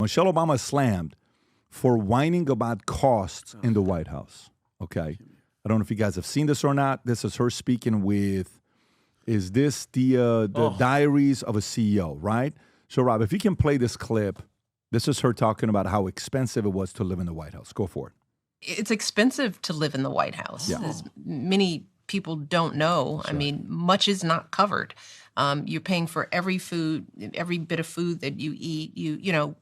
Michelle Obama is slammed for whining about costs in the White House. Okay. I don't know if you guys have seen this or not. This is her speaking with, is this the diaries of a CEO, right? So, Rob, if you can play this clip, this is her talking about how expensive it was to live in the White House. Go for it. It's expensive to live in the White House. Yeah. As many people don't know. Sure. I mean, much is not covered. You're paying for every bit of food that you eat. You're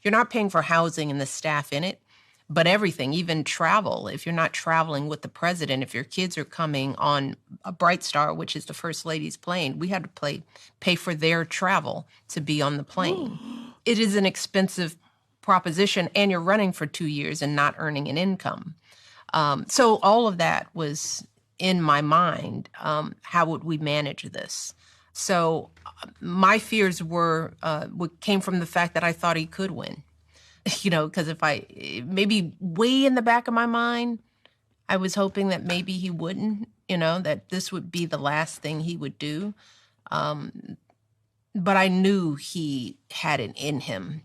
not paying for housing and the staff in it, but everything, even travel. If you're not traveling with the president, if your kids are coming on a Bright Star, which is the First Lady's plane, we had to pay for their travel to be on the plane. It is an expensive proposition, and you're running for 2 years and not earning an income. So all of that was in my mind. How would we manage this? So my fears came from the fact that I thought he could win. Because maybe way in the back of my mind, I was hoping that maybe he wouldn't, that this would be the last thing he would do. But I knew he had it in him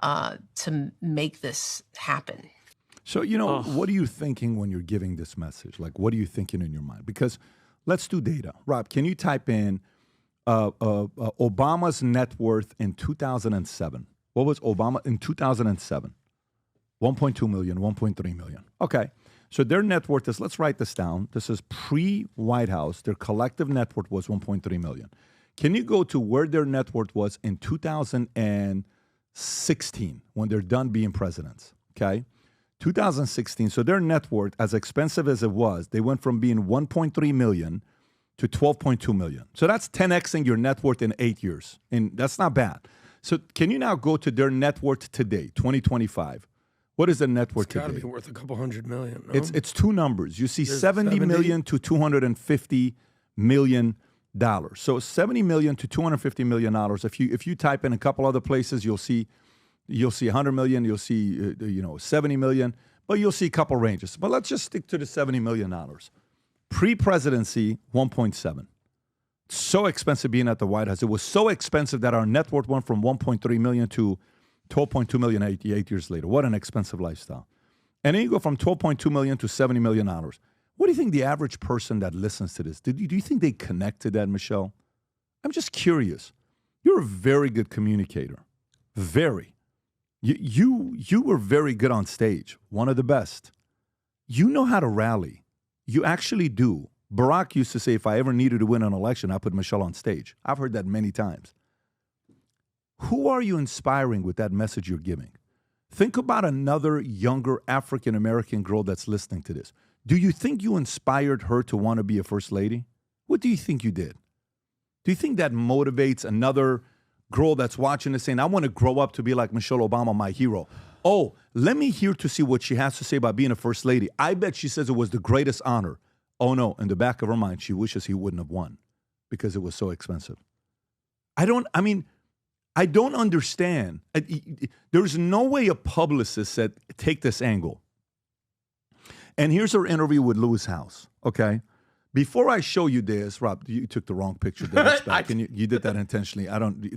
to make this happen. So, what are you thinking when you're giving this message? Like, what are you thinking in your mind? Because let's do data. Rob, can you type in Obama's net worth in 2007? What was Obama in 2007? 1.2 million, 1.3 million. Okay. So their net worth is, let's write this down. This is pre-White House. Their collective net worth was 1.3 million. Can you go to where their net worth was in 2016 when they're done being presidents? Okay. 2016. So their net worth, as expensive as it was, they went from being 1.3 million to 12.2 million. So that's 10xing your net worth in 8 years. And that's not bad. So can you now go to their net worth today, 2025? What is the net worth today? It's got to be worth a couple $100 million. No? It's two numbers. You see 70 million to 250 million dollars. So 70 million to 250 million dollars. If you type in a couple other places, you'll see 100 million, you'll see 70 million, but you'll see a couple ranges. But let's just stick to the 70 million dollars. Pre-presidency, 1.7. So expensive being at the White House. It was so expensive that our net worth went from 1.3 million to 12.2 million 8 years later. What an expensive lifestyle. And then you go from 12.2 million to 70 million dollars. What do you think the average person that listens to this, do you think they connect to that, Michelle? I'm just curious. You're a very good communicator. Very. You were very good on stage. One of the best. You know how to rally. You actually do. Barack used to say, if I ever needed to win an election, I put Michelle on stage. I've heard that many times. Who are you inspiring with that message you're giving? Think about another younger African-American girl that's listening to this. Do you think you inspired her to want to be a first lady? What do you think you did? Do you think that motivates another girl that's watching this saying, I want to grow up to be like Michelle Obama, my hero? Oh, let me hear to see what she has to say about being a first lady. I bet she says it was the greatest honor. Oh, no, in the back of her mind, she wishes he wouldn't have won because it was so expensive. I don't understand. There's no way a publicist said, take this angle. And here's her interview with Lewis House, okay? Before I show you this, Rob, you took the wrong picture. Back, and you did that intentionally.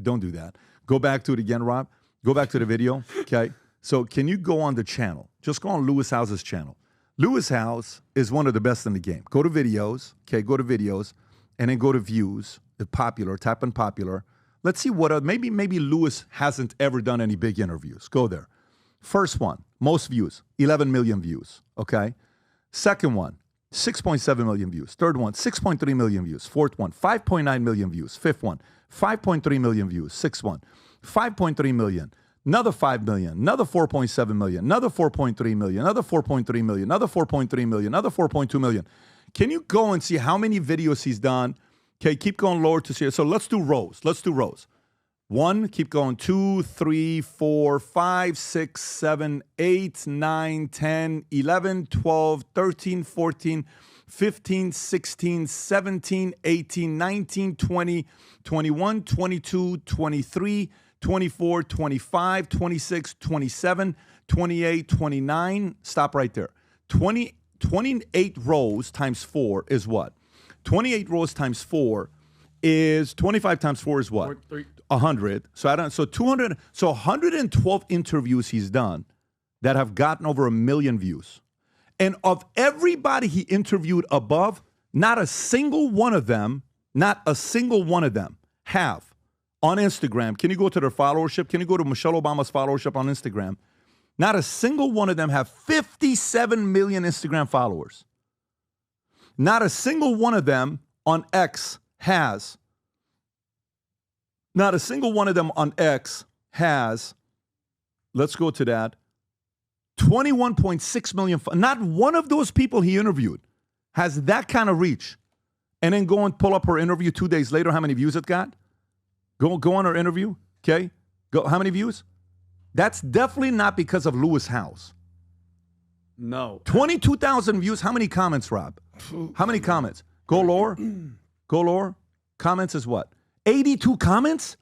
Don't do that. Go back to it again, Rob. Go back to the video, okay? So can you go on the channel? Just go on Lewis House's channel. Lewis House is one of the best in the game. Go to videos, okay? Go to videos, and then go to views. Popular, type in popular. Let's see what maybe Lewis hasn't ever done any big interviews. Go there. First one, most views, 11 million views, okay? Second one, 6.7 million views. Third one, 6.3 million views. Fourth one, 5.9 million views. Fifth one, 5.3 million views. Sixth one, 5.3 million. Another 5 million, another 4.7 million, another 4.3 million, another 4.3 million, another 4.3 million, another 4.2 million. Can you go and see how many videos he's done? Okay, keep going lower to see it. So let's do rows. Let's do rows. 1, keep going, 2, 3, 4, 5, 6, 7, 8, 9, 10, 11, 12, 13, 14, 15, 16, 17, 18, 19, 20, 21, 22, 23, 24, 25, 26, 27, 28, 29. Stop right there. 28 rows times 4 is what? 28 rows times 4 is 25 times 4 is what? 100. So 200. So 112 interviews he's done that have gotten over 1 million views. And of everybody he interviewed above, not a single one of them have on Instagram. Can you go to their followership? Can you go to Michelle Obama's followership on Instagram? Not a single one of them have 57 million Instagram followers. Not a single one of them on X has. Not a single one of them on X has, let's go to that, 21.6 million. Not one of those people he interviewed has that kind of reach. And then go and pull up her interview 2 days later, how many views it got? Go on her interview, okay? How many views? That's definitely not because of Lewis House. No. 22,000 views. How many comments, Rob? How many comments? Go lower. Go lower. Comments is what? 82 comments?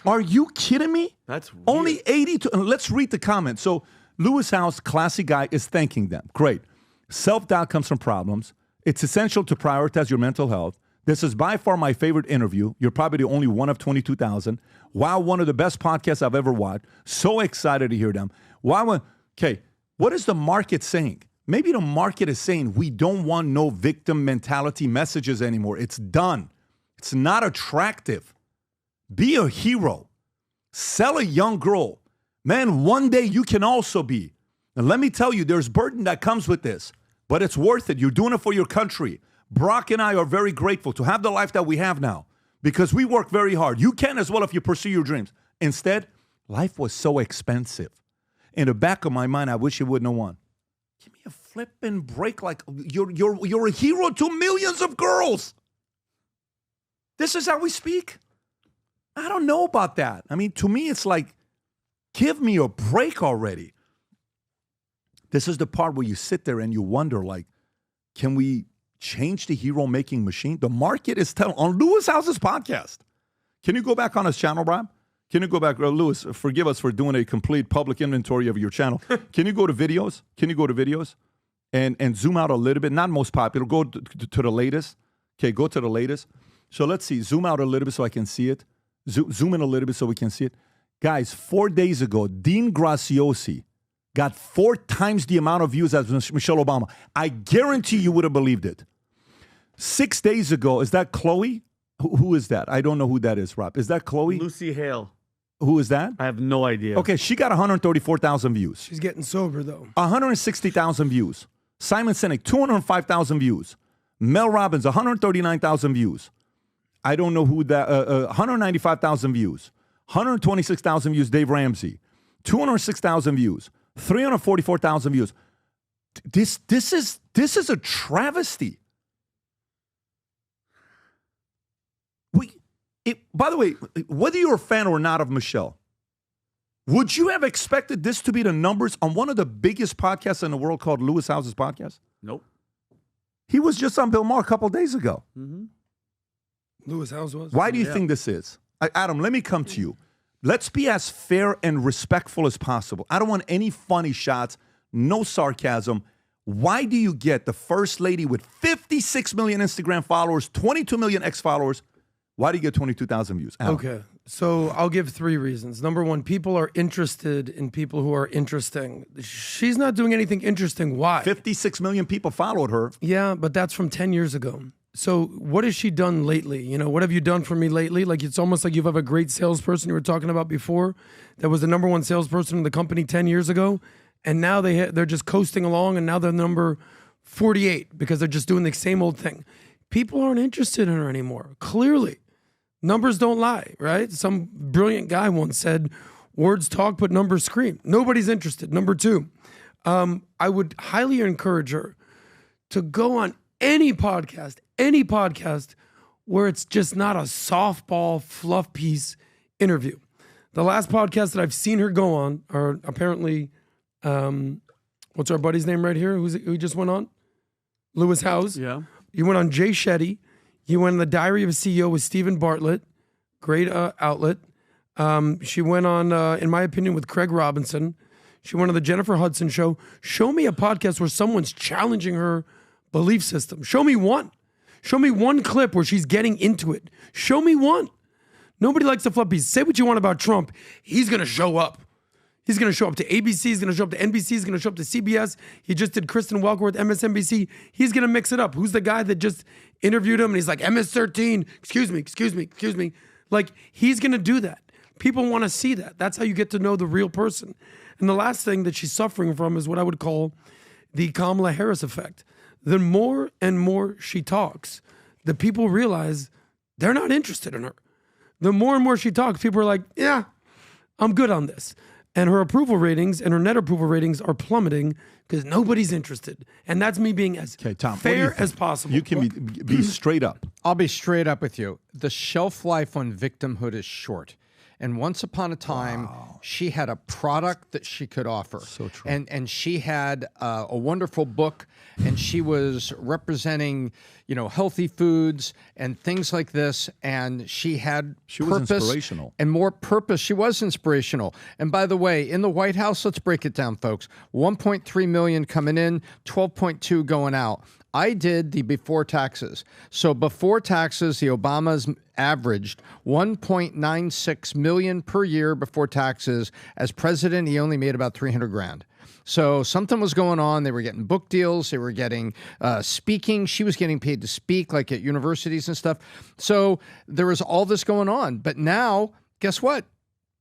Are you kidding me? That's weird. Only 82. Let's read the comments. So Lewis House, classy guy, is thanking them. Great. Self-doubt comes from problems. It's essential to prioritize your mental health. This is by far my favorite interview. You're probably the only one of 22,000. Wow, one of the best podcasts I've ever watched. So excited to hear them. Okay, what is the market saying? Maybe the market is saying we don't want no victim mentality messages anymore. It's done. It's not attractive. Be a hero. Sell a young girl. Man, one day you can also be. And let me tell you, there's burden that comes with this, but it's worth it. You're doing it for your country. Brock and I are very grateful to have the life that we have now because we work very hard. You can as well if you pursue your dreams. Instead, life was so expensive. In the back of my mind, I wish you wouldn't have won. Give me a flipping break. Like you're a hero to millions of girls. This is how we speak. I don't know about that. I mean, to me, it's like, give me a break already. This is the part where you sit there and you wonder, like, can we change the hero-making machine? The market is telling on Lewis House's podcast. Can you go back on his channel, Rob? Can you go back? Lewis, forgive us for doing a complete public inventory of your channel. Can you go to videos? Can you go to videos and zoom out a little bit? Not most popular. Go to the latest. Okay, go to the latest. So let's see. Zoom out a little bit so I can see it. Zoom in a little bit so we can see it. Guys, 4 days ago, Dean Graziosi got 4 times the amount of views as Michelle Obama. I guarantee you would have believed it. 6 days ago, is that Chloe? Who is that? I don't know who that is, Rob. Is that Chloe? Lucy Hale. Who is that? I have no idea. Okay, she got 134,000 views. She's getting sober, though. 160,000 views. Simon Sinek, 205,000 views. Mel Robbins, 139,000 views. I don't know who that, 195,000 views. 126,000 views, Dave Ramsey. 206,000 views. 344,000 views. This is a travesty. By the way, whether you're a fan or not of Michelle, would you have expected this to be the numbers on one of the biggest podcasts in the world called Lewis House's Podcast? Nope. He was just on Bill Maher a couple of days ago. Mm-hmm. Lewis House was. Why do you think this is? Adam, let me come to you. Let's be as fair and respectful as possible. I don't want any funny shots, no sarcasm. Why do you get the first lady with 56 million Instagram followers, 22 million X followers? Why do you get 22,000 views? Adam. Okay, so I'll give 3 reasons. Number 1, people are interested in people who are interesting. She's not doing anything interesting. Why? 56 million people followed her. Yeah, but that's from 10 years ago. So what has she done lately? You know, what have you done for me lately? Like, it's almost like you have a great salesperson you were talking about before that was the number 1 salesperson in the company 10 years ago. And now they're just coasting along, and now they're number 48 because they're just doing the same old thing. People aren't interested in her anymore, clearly. Numbers don't lie, right? Some brilliant guy once said, words talk, but numbers scream. Nobody's interested. Number 2, I would highly encourage her to go on any podcast where it's just not a softball fluff piece interview. The last podcast that I've seen her go on are apparently, what's our buddy's name right here? Who just went on? Lewis House. Yeah. You went on Jay Shetty. You went on The Diary of a CEO with Stephen Bartlett. Great outlet. She went on, in my opinion, with Craig Robinson. She went on the Jennifer Hudson show. Show me a podcast where someone's challenging her belief system. Show me one. Show me one clip where she's getting into it. Show me one. Nobody likes the fluffies. Say what you want about Trump. He's going to show up. He's going to show up to ABC. He's going to show up to NBC. He's going to show up to CBS. He just did Kristen Welker with MSNBC. He's going to mix it up. Who's the guy that just interviewed him and he's like, MS-13, excuse me. Like, he's going to do that. People want to see that. That's how you get to know the real person. And the last thing that she's suffering from is what I would call the Kamala Harris effect. The more and more she talks, the people realize they're not interested in her. The more and more she talks, people are like, yeah, I'm good on this. And her approval ratings and her net approval ratings are plummeting because nobody's interested. And that's me being as Tom, fair as possible. You can be straight up. I'll be straight up with you. The shelf life on victimhood is short. And once upon a time, she had a product that she could offer. So true. And she had a wonderful book, and she was representing, healthy foods and things like this. And she had was purpose inspirational. and more purpose. She was inspirational. And by the way, in the White House, let's break it down, folks. 1.3 million coming in, 12.2 going out. I did the before taxes. So before taxes, the Obamas averaged 1.96 million per year before taxes. As president, he only made about 300 grand. So something was going on. They were getting book deals. They were getting speaking. She was getting paid to speak, like at universities and stuff. So there was all this going on. But now, guess what?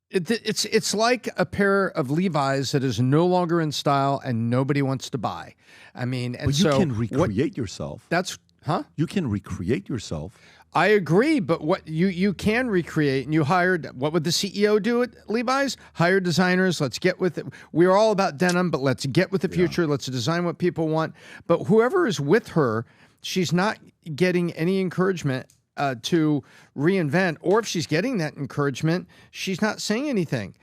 It's like a pair of Levi's that is no longer in style and nobody wants to buy. I mean, and But you can recreate yourself. You can recreate yourself. I agree, but what you can recreate, and you hired, what would the CEO do at Levi's? Hire designers. Let's get with it. We're all about denim, but let's get with the future. Let's design what people want. But whoever is with her, she's not getting any encouragement to reinvent, or if she's getting that encouragement, she's not saying anything.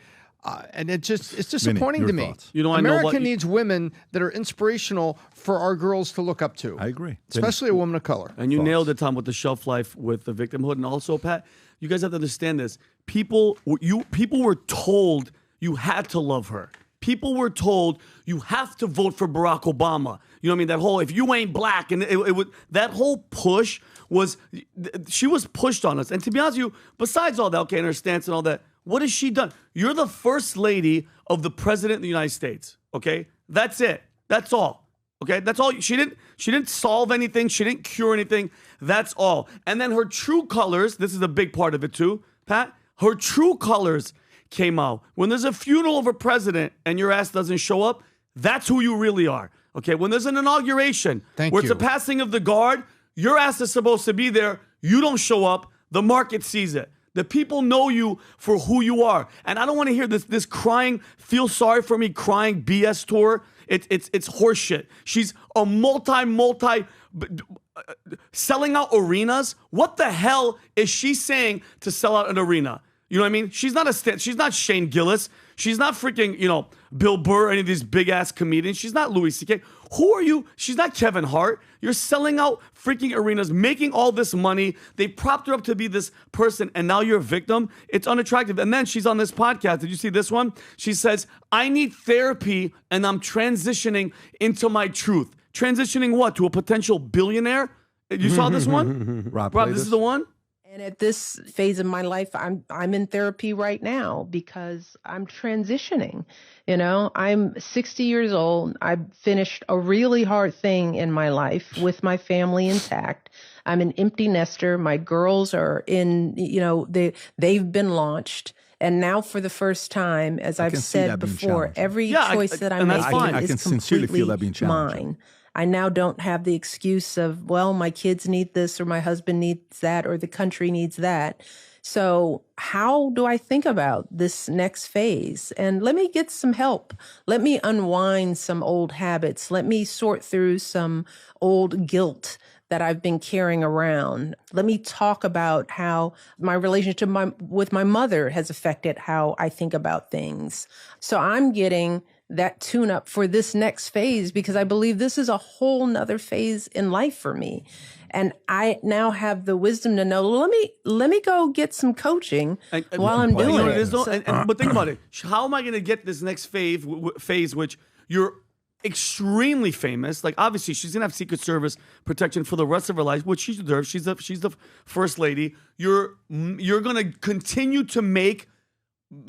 And it's disappointing to me. Thoughts? America needs women that are inspirational for our girls to look up to. I agree. Especially a woman of color. And you nailed it, Tom, with the shelf life, with the victimhood. And also, Pat, you guys have to understand this. People were told you had to love her. People were told you have to vote for Barack Obama. You know what I mean? That whole, if you ain't black, and it would, that whole push was, she was pushed on us. And to be honest with you, besides all that, okay, and her stance and all that, what has she done? You're the first lady of the president of the United States, okay? That's it. That's all. Okay? That's all. She didn't solve anything. She didn't cure anything. That's all. And then her true colors, this is a big part of it too, Pat, her true colors came out. When there's a funeral of a president and your ass doesn't show up, that's who you really are. Okay? When there's an inauguration where it's a passing of the guard, your ass is supposed to be there. You don't show up. The market sees it. The people know you for who you are. And I don't want to hear this crying, feel sorry for me, crying BS tour. It's horseshit. She's a multi selling out arenas. What the hell is she saying to sell out an arena? You know what I mean? She's not Shane Gillis. She's not freaking, Bill Burr or any of these big ass comedians. She's not Louis C.K. Who are you? She's not Kevin Hart. You're selling out freaking arenas, making all this money. They propped her up to be this person, and now you're a victim. It's unattractive. And then she's on this podcast. Did you see this one? She says, I need therapy, and I'm transitioning into my truth. Transitioning what? To a potential billionaire? You saw this one? Rob, this is the one? And at this phase of my life, I'm in therapy right now because I'm transitioning. I'm 60 years old. I've finished a really hard thing in my life with my family intact. I'm an empty nester. My girls are in, they've been launched. And now for the first time, as I've said before, every choice that I make is completely mine. I now don't have the excuse of, well, my kids need this or my husband needs that or the country needs that. So how do I think about this next phase? And let me get some help. Let me unwind some old habits. Let me sort through some old guilt that I've been carrying around. Let me talk about how my relationship with my mother has affected how I think about things. So I'm getting that tune up for this next phase because I believe this is a whole nother phase in life for me. And I now have the wisdom to know, let me go get some coaching while I'm doing it. But think about it. How am I going to get this next phase, which you're extremely famous. Like, obviously, she's gonna have Secret Service protection for the rest of her life, which she deserves. She's the first lady. You're gonna continue to make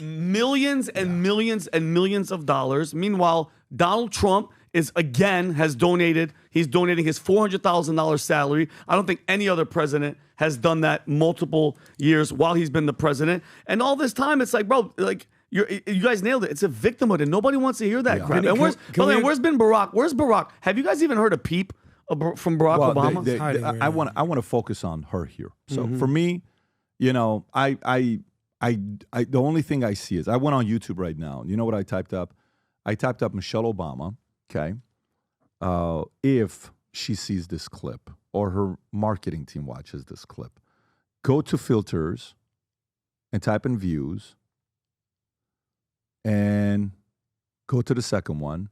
millions and millions and millions of dollars. Meanwhile, Donald Trump has donated. He's donating his $400,000 salary. I don't think any other president has done that multiple years while he's been the president. And all this time, it's like, bro, like you guys nailed it. It's a victimhood, and nobody wants to hear that crap. And where's been Barack? Where's Barack? Have you guys even heard a peep from Barack Obama? I want to focus on her here. So for me, you know, I the only thing I see is I went on YouTube right now. You know what I typed up? I typed up Michelle Obama. Okay, if she sees this clip or her marketing team watches this clip, go to filters and type in views and go to the second one,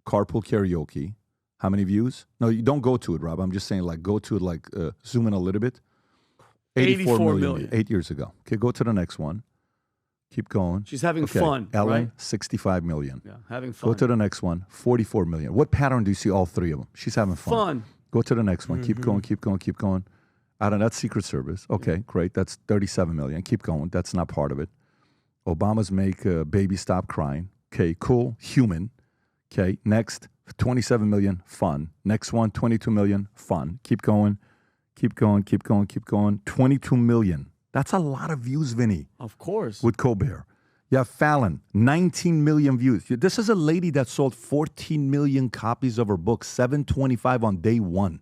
carpool karaoke. How many views? No, you don't go to it, Rob. I'm just saying, like, go to it, like, zoom in a little bit. 84 million 8 years ago. Okay, go to the next one. Keep going. She's having fun. Ellen, right? 65 million. Yeah, having fun. Go to the next one. 44 million. What pattern do you see all three of them? She's having fun. Go to the next one. Keep going, keep going, keep going. I don't know. That's Secret Service. Okay, great. That's 37 million. Keep going. That's not part of it. Obama's make baby stop crying. Okay, cool. Human. Okay, next. 27 million. Fun. Next one. 22 million. Fun. Keep going. Keep going, keep going, keep going. 22 million. That's a lot of views, Vinny. Of course. With Colbert. You have Fallon, 19 million views. This is a lady that sold 14 million copies of her book, 725 on day one.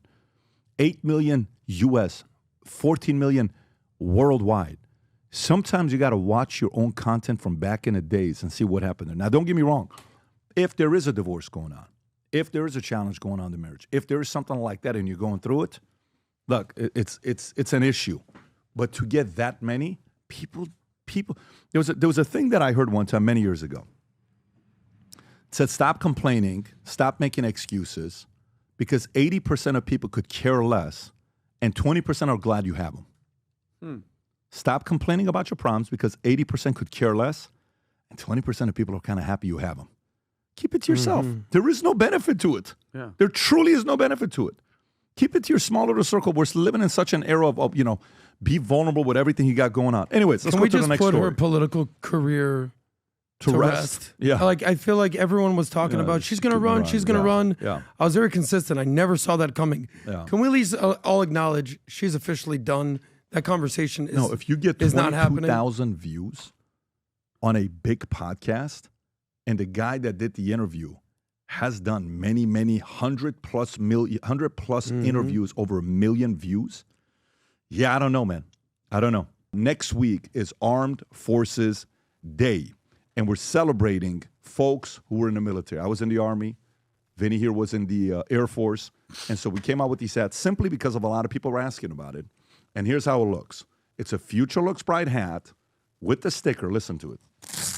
8 million US, 14 million worldwide. Sometimes you got to watch your own content from back in the days and see what happened there. Now, don't get me wrong. If there is a divorce going on, if there is a challenge going on in the marriage, if there is something like that and you're going through it, look, it's an issue. But to get that many people, there was a thing that I heard one time many years ago. It said, stop complaining, stop making excuses, because 80% of people could care less, and 20% are glad you have them. Stop complaining about your problems, because 80% could care less, and 20% of people are kind of happy you have them. Keep it to yourself. There is no benefit to it. Yeah. There truly is no benefit to it. Keep it to your small little circle. We're living in such an era of you know, be vulnerable with everything you got going on. Anyways, let's go to the next story. Can we just put her political career to rest? Yeah. Like, I feel like everyone was talking about, she's going to run, she's going to run. Yeah. I was very consistent. I never saw that coming. Yeah. Can we at least all acknowledge she's officially done? That conversation is No, if you get is not happening. 22,000 views on a big podcast, and the guy that did the interview has done many 100 plus interviews, over 1 million views. Yeah, I don't know, man. I don't know. Next week is Armed Forces Day, and we're celebrating folks who were in the military. I was in the Army. Vinny here was in the Air Force. And so we came out with these hats simply because of a lot of people were asking about it. And here's how it looks. It's a Future Looks Bright hat with the sticker. Listen to it.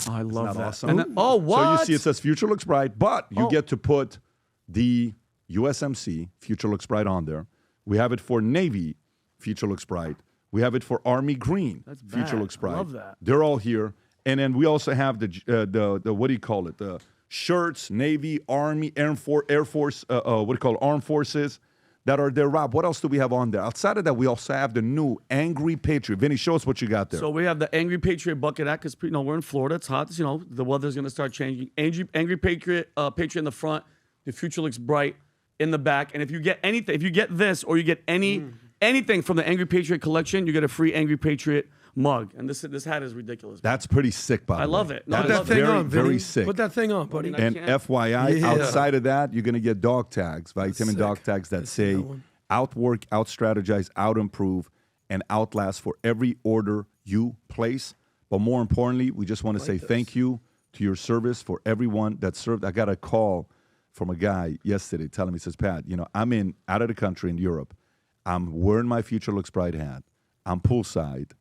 Oh, I love that. Awesome? And then, oh, what? So you see it says Future Looks Bright, but you get to put the USMC, Future Looks Bright, on there. We have it for Navy, Future Looks Bright. We have it for Army Green, That's Future bad. Looks Bright. I love that. They're all here. And then we also have the what do you call it? The shirts, Navy, Army, Air Force, Armed Forces that are there. Rob, what else do we have on there? Outside of that, we also have the new Angry Patriot. Vinny, show us what you got there. So we have the Angry Patriot bucket hat because we're in Florida. It's hot. The weather's going to start changing. Angry Patriot, Patriot in the front. The Future Looks Bright in the back. And if you get anything, if you get this or you get anything from the Angry Patriot collection, you get a free Angry Patriot mug. And this hat is ridiculous. That's pretty sick, by the way. I love it. No, That I is love thing it. on, Vinny. very sick. Put that thing on, buddy. And FYI, Yeah. outside of that, you're going to get dog tags, vitamin dog tags that say outwork, out-strategize, out-improve, and outlast for every order you place. But more importantly, we just want to say thank you to your service for everyone that served. I got a call from a guy yesterday telling me, he says, Pat, I'm out of the country in Europe. I'm wearing my Future Looks Bright hat. I'm poolside.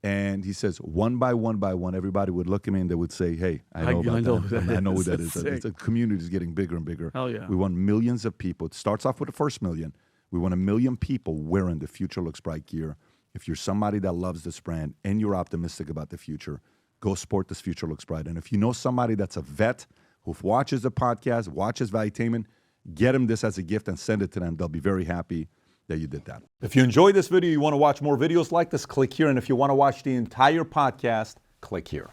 And he says, one by one, everybody would look at me and they would say, hey, I know that. I know who that is. The community is getting bigger and bigger. Hell yeah. We want millions of people. It starts off with the first million. We want 1 million people wearing the Future Looks Bright gear. If you're somebody that loves this brand and you're optimistic about the future, go sport this Future Looks Bright. And if you know somebody that's a vet who watches the podcast, watches Valuetainment, get them this as a gift and send it to them. They'll be very happy that you did that. If you enjoyed this video, you want to watch more videos like this, click here. And if you want to watch the entire podcast, click here.